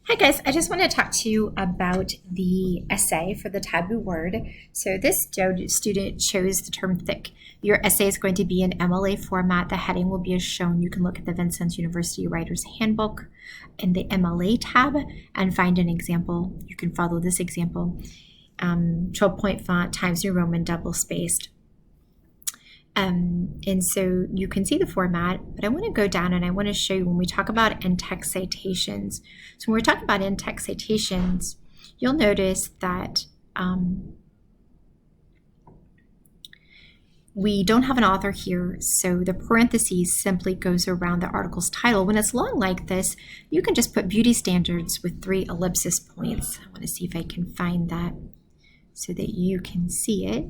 Hi guys, I just want to talk to you about the essay for the taboo word. So this student chose the term thick. Your essay is going to be in MLA format. The heading will be as shown. You can look at the Vincennes University Writer's Handbook in the MLA tab and find an example. You can follow this example. 12-point font, Times New Roman, double spaced. And so you can see the format, but I want to go down and I want to show you when we talk about in-text citations. So when we're talking about in-text citations, you'll notice that we don't have an author here, so the parentheses simply goes around the article's title. When it's long like this, you can just put beauty standards with 3 ellipsis points. I want to see if I can find that so that you can see it.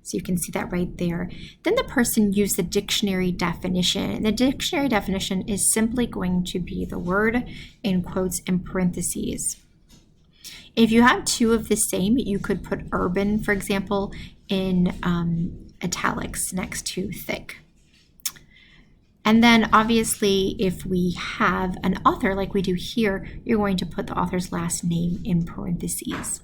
So you can see that right there. Then the person used the dictionary definition. And the dictionary definition is simply going to be the word in quotes and parentheses. If you have 2 of the same, you could put urban, for example, in italics next to thick. And then obviously, if we have an author like we do here, you're going to put the author's last name in parentheses.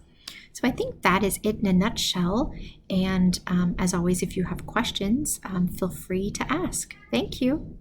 So I think that is it in a nutshell. And as always, if you have questions, feel free to ask. Thank you.